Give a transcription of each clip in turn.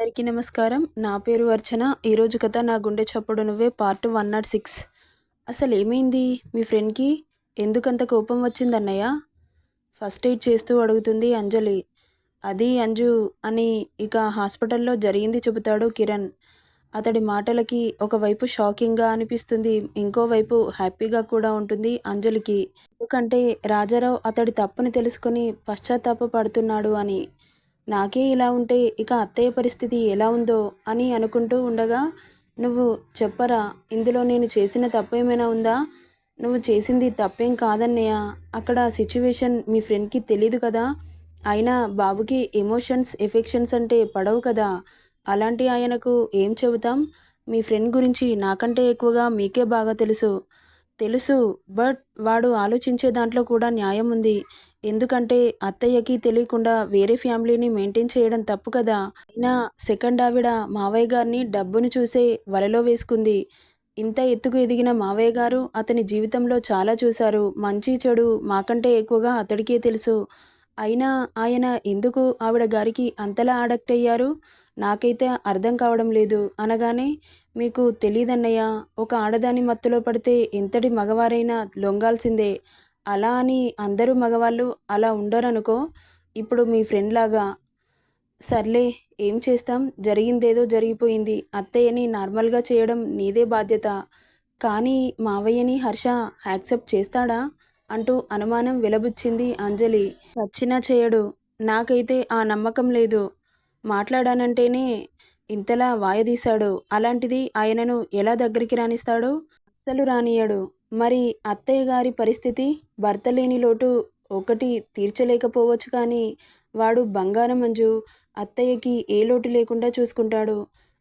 అందరికీ నమస్కారం. నా పేరు అర్చన. ఈరోజు కథ 'నా గుండె చప్పుడు నువ్వే' పార్ట్ 106. అసలేమైంది మీ ఫ్రెండ్‌కి? ఎందుకంత కోపం వచ్చిందన్నయ్య? ఫస్ట్ ఎయిడ్ చేస్తూ అడుగుతుంది అంజలి. అది అంజు అని ఇక హాస్పిటల్‌లో జరిగింది చెబుతాడు కిరణ్. అతడి మాటలకి ఒకవైపు షాకింగ్‌గా అనిపిస్తుంది. ఇంకోవైపు హ్యాపీగా కూడా ఉంటుంది అంజలికి. ఎందుకంటే రాజారావు అతడి తప్పుని తెలుసుకొని పశ్చాత్తాప పడుతున్నాడు అని. నాకే ఇలా ఉంటే ఇక అత్తయ్య పరిస్థితి ఎలా ఉందో అని అనుకుంటూ ఉండగా, నువ్వు చెప్పరా, ఇందులో నేను చేసిన తప్పేమైనా ఉందా? నువ్వు చేసింది తప్పేం కాదన్నయ్య. అక్కడ సిచ్యువేషన్ మీ ఫ్రెండ్‌కి తెలీదు కదా! అయినా బాబుకి ఎమోషన్స్, ఎఫెక్షన్స్ అంటే పడవు కదా! అలాంటి ఆయనకు ఏం చెబుతాం? మీ ఫ్రెండ్ గురించి నాకంటే ఎక్కువగా మీకే బాగా తెలుసు. తెలుసు. బట్ వాడు ఆలోచించే దాంట్లో కూడా న్యాయం ఉంది. ఎందుకంటే అత్తయ్యకి తెలియకుండా వేరే ఫ్యామిలీని మెయింటైన్ చేయడం తప్పు కదా! అయినా సెకండ్ ఆవిడ మావయ్య గారిని డబ్బును చూసే వలలో వేసుకుంది. ఇంత ఎత్తుకు ఎదిగిన మావయ్య గారు అతని జీవితంలో చాలా చూశారు. మంచి, చెడు మాకంటే ఎక్కువగా అతడికే తెలుసు. అయినా ఆయన ఎందుకు ఆవిడ గారికి అంతలా అడక్ట్ అయ్యారు? నాకైతే అర్థం కావడం లేదు అనగానే, మీకు తెలీదన్నయ్య, ఒక ఆడదాని మత్తులో పడితే ఎంతటి మగవారైనా లొంగాల్సిందే. అలా అని అందరూ మగవాళ్ళు అలా ఉండరనుకో. ఇప్పుడు మీ ఫ్రెండ్ లాగా. సర్లే, ఏం చేస్తాం, జరిగిందేదో జరిగిపోయింది. అత్తయ్యని నార్మల్‌గా చేయడం నీదే బాధ్యత. కానీ మావయ్యని హర్ష యాక్సెప్ట్ చేస్తాడా? అంటూ అనుమానం వెలబుచ్చింది అంజలి. చచ్చినా చేయడు. నాకైతే ఆ నమ్మకం లేదు. మాట్లాడానంటేనే ఇంతలా వాయదీశాడు. అలాంటిది ఆయనను ఎలా దగ్గరికి రానిస్తాడు? అస్సలు రానియ్యడు. మరి అత్తయ్య గారి పరిస్థితి? భర్త లేని లోటు ఒకటి తీర్చలేకపోవచ్చు కానీ, వాడు బంగారం మంజు. అత్తయ్యకి ఏ లోటు లేకుండా చూసుకుంటాడు.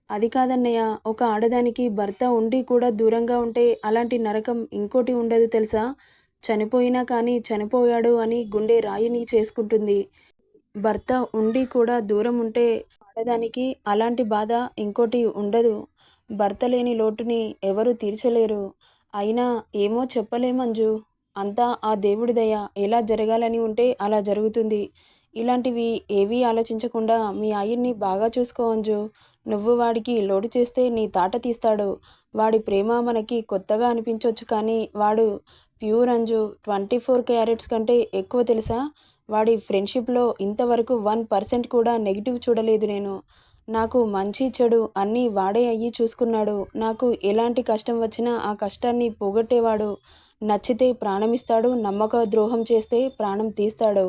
అది కాదన్నయ్య, ఒక ఆడదానికి భర్త ఉండి కూడా దూరంగా ఉంటే అలాంటి నరకం ఇంకోటి ఉండదు తెలుసా? చనిపోయినా కానీ చనిపోయాడు అని గుండె రాయిని చేసుకుంటుంది. భర్త ఉండి కూడా దూరం ఉంటే ఆడదానికి అలాంటి బాధ ఇంకోటి ఉండదు. భర్త లేని లోటుని ఎవరు తీర్చలేరు. అయినా ఏమో చెప్పలేం అంజు. అంతా ఆ దేవుడి దయ. ఎలా జరగాలని ఉంటే అలా జరుగుతుంది. ఇలాంటివి ఏవీ ఆలోచించకుండా మీ ఆయన్ని బాగా చూసుకో అంజు. నువ్వు వాడికి లోటు చేస్తే నీ తాట తీస్తాడు. వాడి ప్రేమ మనకి కొత్తగా అనిపించొచ్చు కానీ వాడు ప్యూర్ అంజు. 24 క్యారెట్స్ కంటే ఎక్కువ తెలుసా? వాడి ఫ్రెండ్‌షిప్‌లో ఇంతవరకు 1% కూడా నెగెటివ్ చూడలేదు నేను. నాకు మంచి, చెడు అన్నీ వాడే అయ్యి చూసుకున్నాడు. నాకు ఎలాంటి కష్టం వచ్చినా ఆ కష్టాన్ని పోగొట్టేవాడు. నచ్చితే ప్రాణమిస్తాడు, నమ్మక ద్రోహం చేస్తే ప్రాణం తీస్తాడు.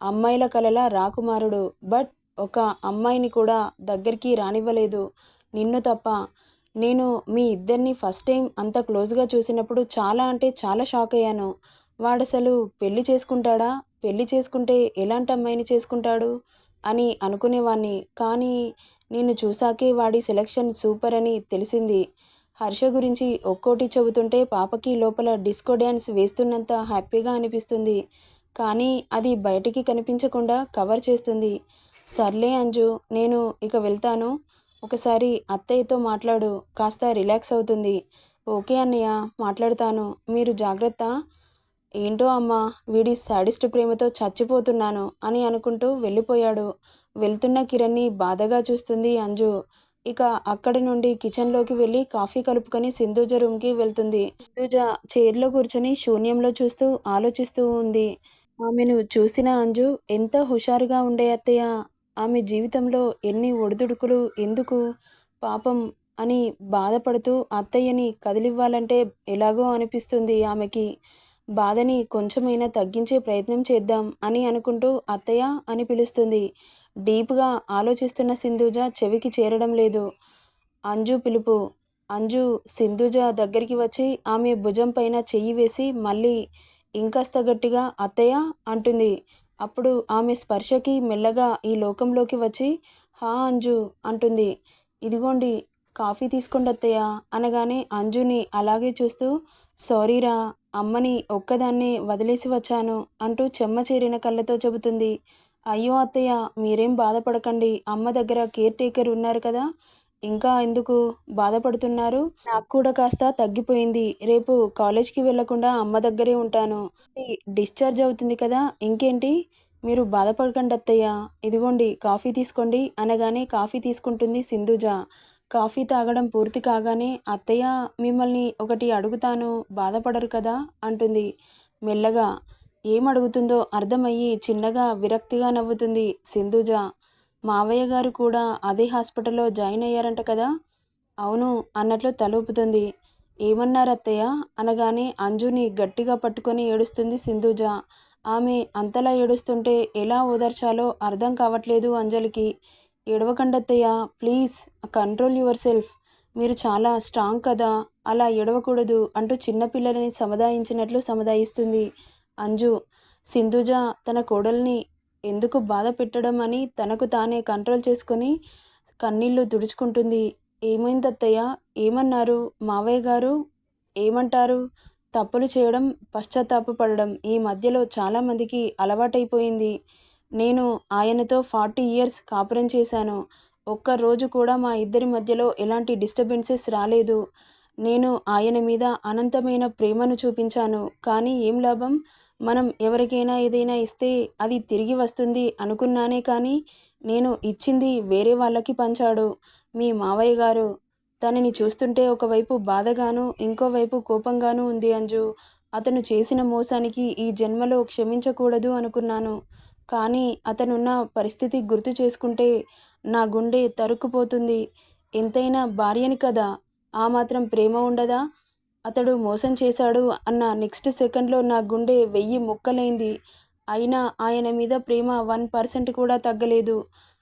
అమ్మాయిల కలల రాకుమారుడు. బట్ ఒక అమ్మాయిని కూడా దగ్గరికి రానివ్వలేదు. నిన్ను తప్ప. నేను మీ ఇద్దరిని ఫస్ట్ టైం అంత క్లోజ్‌గా చూసినప్పుడు చాలా అంటే చాలా షాకయ్యాను. వాడసలు పెళ్లి చేసుకుంటాడా? పెళ్లి చేసుకుంటే ఎలాంటి అమ్మాయిని చేసుకుంటాడు? అని అనుకునేవాణ్ణి. కానీ నిన్ను చూసాకే వాడి సెలక్షన్ సూపర్ అని తెలిసింది. హర్ష గురించి ఒక్కోటి చెబుతుంటే పాపకి లోపల డిస్కో డ్యాన్స్ వేస్తున్నంత హ్యాపీగా అనిపిస్తుంది. కానీ అది బయటికి కనిపించకుండా కవర్ చేస్తుంది. సర్లే అంజు, నేను ఇక వెళ్తాను. ఒకసారి అత్తయ్యతో మాట్లాడు. కాస్త రిలాక్స్ అవుతుంది. ఓకే అన్నయ్య, మాట్లాడతాను. మీరు జాగ్రత్త. ఏంటో అమ్మా, వీడి శాడిస్ట్ ప్రేమతో చచ్చిపోతున్నాను అని అనుకుంటూ వెళ్ళిపోయాడు. వెళ్తున్న కిరణ్‌ని బాధగా చూస్తుంది అంజు. ఇక అక్కడి నుండి కిచెన్‌లోకి వెళ్ళి కాఫీ కలుపుకొని సింధూజ రూమ్‌కి వెళ్తుంది. సింధూజ చైర్‌లో కూర్చొని శూన్యంలో చూస్తూ ఆలోచిస్తూ ఉంది. ఆమెను చూసిన అంజు, ఎంత హుషారుగా ఉండే అత్తయ్య. ఆమె జీవితంలో ఎన్ని ఒడిదుడుకులు ఎందుకు? పాపం అని బాధపడుతూ అత్తయ్యని కదిలివ్వాలంటే ఎలాగో అనిపిస్తుంది ఆమెకి. బాధని కొంచెమైనా తగ్గించే ప్రయత్నం చేద్దాం అని అనుకుంటూ అత్తయ్య అని పిలుస్తుంది. డీప్‌గా ఆలోచిస్తున్న సింధూజ చెవికి చేరడం లేదు. అంజు పిలుపు. అంజు సింధూజ దగ్గరికి వచ్చి ఆమె భుజం పైన చెయ్యి వేసి మళ్ళీ ఇంకాస్త గట్టిగా అత్తయ్య అంటుంది. అప్పుడు ఆమె స్పర్శకి మెల్లగా ఈ లోకంలోకి వచ్చి హా అంజు అంటుంది. ఇదిగోండి కాఫీ తీసుకోండి అత్తయ్య అనగానే అంజుని అలాగే చూస్తూ సారీరా, అమ్మని ఒక్కదాన్నే వదిలేసి వచ్చాను అంటూ చెమ్మచేరిన కళ్ళతో చెబుతుంది. అయ్యో అత్తయ్య, మీరేం బాధపడకండి. అమ్మ దగ్గర కేర్ టేకర్ ఉన్నారు కదా! ఇంకా ఎందుకు బాధపడుతున్నారు? నాకు కూడా కాస్త తగ్గిపోయింది. రేపు కాలేజ్‌కి వెళ్ళకుండా అమ్మ దగ్గరే ఉంటాను. డిశ్చార్జ్ అవుతుంది కదా! ఇంకేంటి? మీరు బాధపడకండి అత్తయ్య. ఇదిగోండి కాఫీ తీసుకోండి అనగానే కాఫీ తీసుకుంటుంది సింధుజ. కాఫీ తాగడం పూర్తి కాగానే అత్తయ్య మిమ్మల్ని ఒకటి అడుగుతాను బాధపడరు కదా అంటుంది మెల్లగా. ఏమడుగుతుందో అర్థమయ్యి చిన్నగా విరక్తిగా నవ్వుతుంది సింధుజ. మావయ్య గారు కూడా అదే హాస్పిటల్లో జాయిన్ అయ్యారంట కదా? అవును అన్నట్లు తలూపుతుంది. ఏమన్నారు అత్తయ్య అనగానే అంజుని గట్టిగా పట్టుకొని ఏడుస్తుంది సింధుజ. ఆమె అంతలా ఏడుస్తుంటే ఎలా ఓదార్చాలో అర్థం కావట్లేదు అంజలికి. ఏడవకండత్తయ్య ప్లీజ్, కంట్రోల్ యువర్ సెల్ఫ్. మీరు చాలా స్ట్రాంగ్ కదా, అలా ఏడవకూడదు అంటూ చిన్నపిల్లలని సముదాయించినట్లు సముదాయిస్తుంది అంజు. సింధుజ తన కోడల్ని ఎందుకు బాధ పెట్టడం అని తనకు తానే కంట్రోల్ చేసుకొని కన్నీళ్లు తుడుచుకుంటుంది. ఏమైందత్తయ్య? ఏమన్నారు మావయ్య గారు? ఏమంటారు? తప్పులు చేయడం, పశ్చాత్తాపపడడం ఈ మధ్యలో చాలామందికి అలవాటైపోయింది. నేను ఆయనతో 40 ఇయర్స్ కాపురం చేశాను. ఒక్కరోజు కూడా మా ఇద్దరి మధ్యలో ఎలాంటి డిస్టర్బెన్సెస్ రాలేదు. నేను ఆయన మీద అనంతమైన ప్రేమను చూపించాను. కానీ ఏం లాభం? మనం ఎవరికైనా ఏదైనా ఇస్తే అది తిరిగి వస్తుంది అనుకున్నానే కానీ నేను ఇచ్చింది వేరే వాళ్ళకి పంచాడు మీ మావయ్య గారు. తనని చూస్తుంటే ఒకవైపు బాధగాను ఇంకోవైపు కోపంగాను ఉంది అంజు. అతను చేసిన మోసానికి ఈ జన్మలో క్షమించకూడదు అనుకున్నాను. కానీ అతనున్న పరిస్థితి గుర్తు చేసుకుంటే నా గుండె తరుక్కుపోతుంది. ఎంతైనా భార్యని కదా, ఆ మాత్రం ప్రేమ ఉండదా? అతడు మోసం చేశాడు అన్న నెక్స్ట్ సెకండ్లో నా గుండె 1000 ముక్కలైంది. అయినా ఆయన మీద ప్రేమ 1% కూడా తగ్గలేదు.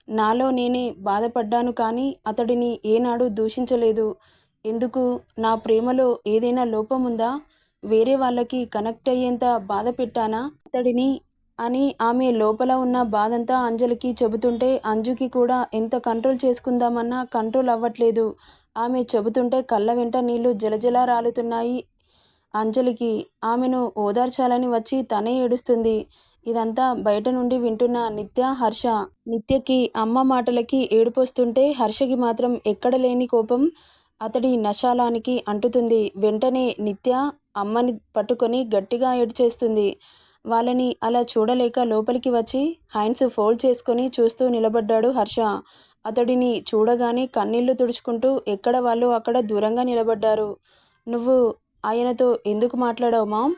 నాలో నేనే బాధపడ్డాను కానీ అతడిని ఏనాడు దూషించలేదు. ఎందుకు? నా ప్రేమలో ఏదైనా లోపం ఉందా? వేరే వాళ్ళకి కనెక్ట్ అయ్యేంత బాధ పెట్టానా అతడిని అని ఆమె లోపల ఉన్న బాధంతా అంజలికి చెబుతుంటే అంజుకి కూడా ఎంత కంట్రోల్ చేసుకుందామన్నా కంట్రోల్ అవ్వట్లేదు. ఆమె చెబుతుంటే కళ్ళ వెంట నీళ్లు జలజలా రాలుతున్నాయి అంజలికి. ఆమెను ఓదార్చాలని వచ్చి తనే ఏడుస్తుంది. ఇదంతా బయట నుండి వింటున్న నిత్య, హర్ష. నిత్యకి అమ్మ మాటలకి ఏడుపొస్తుంటే హర్షకి మాత్రం ఎక్కడ లేని కోపం అతడి నశాలానికి అంటుతుంది. వెంటనే నిత్య అమ్మని పట్టుకొని గట్టిగా ఏడ్చేస్తుంది. వాళ్ళని అలా చూడలేక లోపలికి వచ్చి హ్యాండ్స్ ఫోల్డ్ చేసుకొని చూస్తూ నిలబడ్డాడు హర్ష. అతడిని చూడగానే కన్నీళ్లు తుడుచుకుంటూ ఎక్కడ వాళ్ళు అక్కడ దూరంగా నిలబడ్డారు. నువ్వు ఆయనతో ఎందుకు మాట్లాడావు మామ్?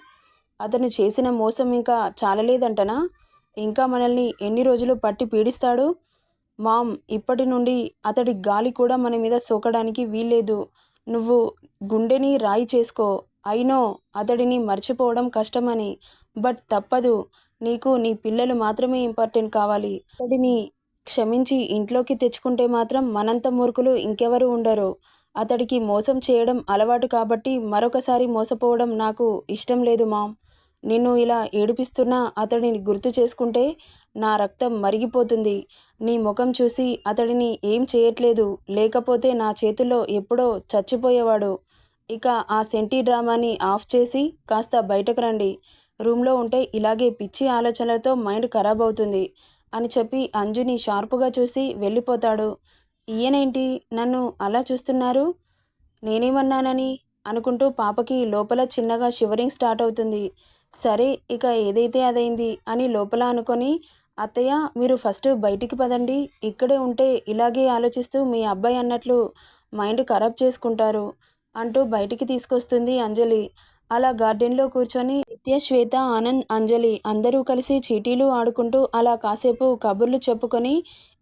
అతను చేసిన మోసం ఇంకా చాలలేదంటనా? ఇంకా మనల్ని ఎన్ని రోజులు పట్టి పీడిస్తాడు? మామ్, ఇప్పటి నుండి అతడి గాలి కూడా మన మీద సోకడానికి వీల్లేదు. నువ్వు గుండెని రాయి చేసుకో. అయినో అతడిని మర్చిపోవడం కష్టమని, బట్ తప్పదు. నీకు నీ పిల్లలు మాత్రమే ఇంపార్టెంట్ కావాలి. అతడిని క్షమించి ఇంట్లోకి తెచ్చుకుంటే మాత్రం మనంత మూర్ఖులు ఇంకెవరు ఉండరు. అతడికి మోసం చేయడం అలవాటు కాబట్టి మరొకసారి మోసపోవడం నాకు ఇష్టం లేదు మామ్. నిన్ను ఇలా ఏడిపిస్తున్నా అతడిని గుర్తు చేసుకుంటే నా రక్తం మరిగిపోతుంది. నీ ముఖం చూసి అతడిని ఏం చేయట్లేదు, లేకపోతే నా చేతుల్లో ఎప్పుడో చచ్చిపోయేవాడు. ఇక ఆ సెంటీ డ్రామాని ఆఫ్ చేసి కాస్త బయటకు రండి. రూమ్లో ఉంటే ఇలాగే పిచ్చి ఆలోచనలతో మైండ్ ఖరాబ్ అవుతుంది అని చెప్పి అంజుని షార్పుగా చూసి వెళ్ళిపోతాడు. ఈయనేంటి నన్ను అలా చూస్తున్నారు? నేనేమన్నానని అనుకుంటూ పాపకి లోపల చిన్నగా షివరింగ్ స్టార్ట్ అవుతుంది. సరే ఇక ఏదైతే అదైంది అని లోపల అనుకొని, అత్తయ్య మీరు ఫస్ట్ బయటికి పదండి. ఇక్కడే ఉంటే ఇలాగే ఆలోచిస్తూ మీ అబ్బాయి అన్నట్లు మైండ్ ఖరాబ్ చేసుకుంటారు అంటూ బయటికి తీసుకొస్తుంది అంజలి. అలా గార్డెన్లో కూర్చొని నిత్య, శ్వేత, ఆనంద్, అంజలి అందరూ కలిసి చీటీలు ఆడుకుంటూ అలా కాసేపు కబుర్లు చెప్పుకొని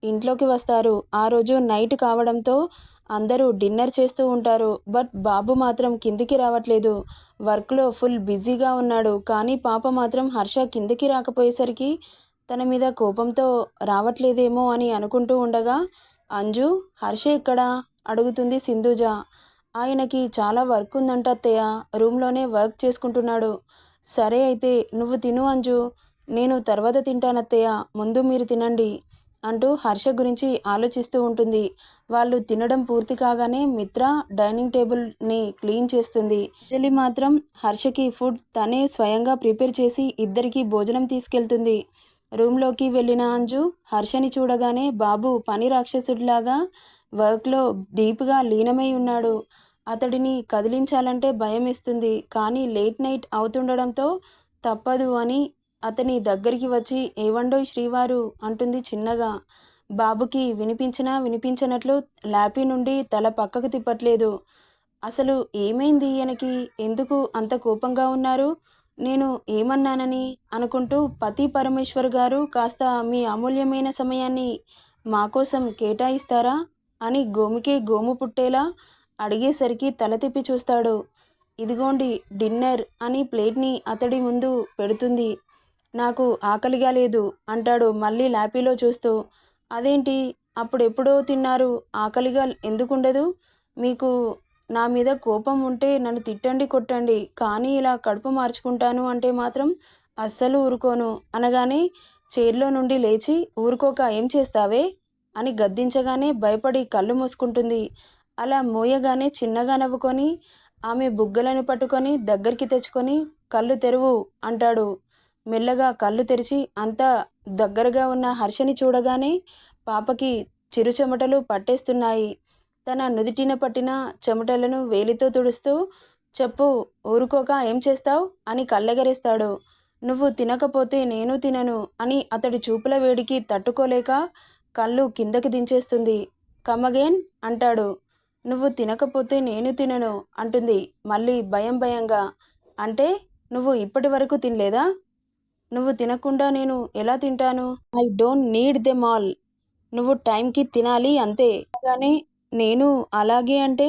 ఇంట్లోకి వస్తారు. ఆ రోజు నైట్ కావడంతో అందరూ డిన్నర్ చేస్తూ ఉంటారు. బట్ బాబు మాత్రం కిందికి రావట్లేదు. వర్క్లో ఫుల్ బిజీగా ఉన్నాడు. కానీ పాప మాత్రం హర్ష కిందికి రాకపోయేసరికి తన మీద కోపంతో రావట్లేదేమో అని అనుకుంటూ ఉండగా, అంజు, హర్ష ఎక్కడా అడుగుతుంది సింధుజ. ఆయనకి చాలా వర్క్ ఉందంట అత్తయ్య, రూమ్లోనే వర్క్ చేసుకుంటున్నాడు. సరే అయితే నువ్వు తిను అంజు, నేను తర్వాత తింటానత్తయ్య, ముందు మీరు తినండి అంటూ హర్ష గురించి ఆలోచిస్తూ ఉంటుంది. వాళ్ళు తినడం పూర్తి కాగానే మిత్ర డైనింగ్ టేబుల్ని క్లీన్ చేస్తుంది. అంజలి మాత్రం హర్షకి ఫుడ్ తనే స్వయంగా ప్రిపేర్ చేసి ఇద్దరికి భోజనం తీసుకెళ్తుంది. రూమ్లోకి వెళ్ళిన అంజు హర్షని చూడగానే బాబు పని రాక్షసుడిలాగా వర్క్లో డీప్గా లీనమై ఉన్నాడు. అతడిని కదిలించాలంటే భయం వేస్తుంది. కానీ లేట్ నైట్ అవుతుండడంతో తప్పదు అని అతని దగ్గరికి వచ్చి ఏవండోయ్ శ్రీవారు అంటుంది చిన్నగా. బాబుకి వినిపించినా వినిపించనట్లు లాపీ నుండి తల పక్కకు తిప్పట్లేదు. అసలు ఏమైంది ఈయనకి? ఎందుకు అంత కోపంగా ఉన్నారు? నేను ఏమన్నానని అనుకుంటూ పతి పరమేశ్వర్ గారు కాస్త మీ అమూల్యమైన సమయాన్ని మా కోసం కేటాయిస్తారా అని గోముకే గోము పుట్టేలా అడిగేసరికి తల తిప్పి చూస్తాడు. ఇదిగోండి డిన్నర్ అని ప్లేట్ని అతడి ముందు పెడుతుంది. నాకు ఆకలిగా లేదు అంటాడు మళ్ళీ లాపీలో చూస్తూ. అదేంటి అప్పుడెప్పుడో తిన్నారు, ఆకలిగా ఎందుకుండదు? మీకు నా మీద కోపం ఉంటే నన్ను తిట్టండి కొట్టండి, కానీ ఇలా కడుపు మార్చుకుంటాను అంటే మాత్రం అస్సలు ఊరుకోను అనగానే చైర్లో నుండి లేచి ఊరుకోక ఏం చేస్తావే అని గద్దించగానే భయపడి కళ్ళు మూసుకుంటుంది. అలా మోయగానే చిన్నగా నవ్వుకొని ఆమె బుగ్గలను పట్టుకొని దగ్గరికి తెచ్చుకొని కళ్ళు తెరువు అంటాడు. మెల్లగా కళ్ళు తెరిచి అంతా దగ్గరగా ఉన్న హర్షని చూడగానే పాపకి చిరు చెమటలు పట్టేస్తున్నాయి. తన నుదిటిన పట్టిన చెమటలను వేలితో తుడుస్తూ చెప్పు, ఊరుకోక ఏం చేస్తావు అని కళ్ళెగరేస్తాడు. నువ్వు తినకపోతే నేను తినను అని అతడి చూపుల వేడికి తట్టుకోలేక కళ్ళు కిందకి దించేస్తుంది. కమగేన్ అంటాడు. నువ్వు తినకపోతే నేను తినను అంటుంది మళ్ళీ భయం భయంగా. అంటే నువ్వు ఇప్పటి వరకు తినలేదా? నువ్వు తినకుండా నేను ఎలా తింటాను? I don't need them all. నువ్వు టైంకి తినాలి అంతే. కానీ నేను అలాగే అంటే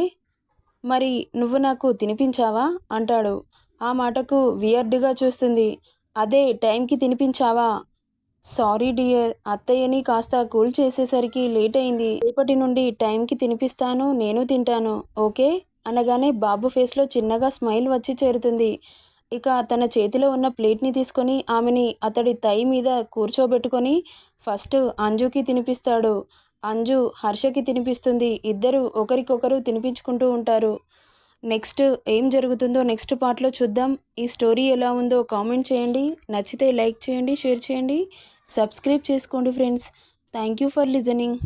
మరి నువ్వు నాకు తినిపించావా అంటాడు. ఆ మాటకు వియర్డ్గా చూస్తుంది. అదే టైంకి తినిపించావా? సారీ డియర్, అత్తయ్యని కాస్త కూల్ చేసేసరికి లేట్ అయింది. రేపటి నుండి టైంకి తినిపిస్తాను, నేను తింటాను, ఓకే అనగానే బాబు ఫేస్లో చిన్నగా స్మైల్ వచ్చి చేరుతుంది. ఇక తన చేతిలో ఉన్న ప్లేట్ని తీసుకొని ఆమెని అతడి తై మీద కూర్చోబెట్టుకొని ఫస్ట్ అంజుకి తినిపిస్తాడు. అంజు హర్షకి తినిపిస్తుంది. ఇద్దరు ఒకరికొకరు తినిపించుకుంటూ ఉంటారు. నెక్స్ట్ ఏం జరుగుతుందో నెక్స్ట్ పార్ట్లో చూద్దాం. ఈ స్టోరీ ఎలా ఉందో కామెంట్ చేయండి. నచ్చితే లైక్ చేయండి, షేర్ చేయండి, సబ్స్క్రైబ్ చేసుకోండి friends. Thank you for listening.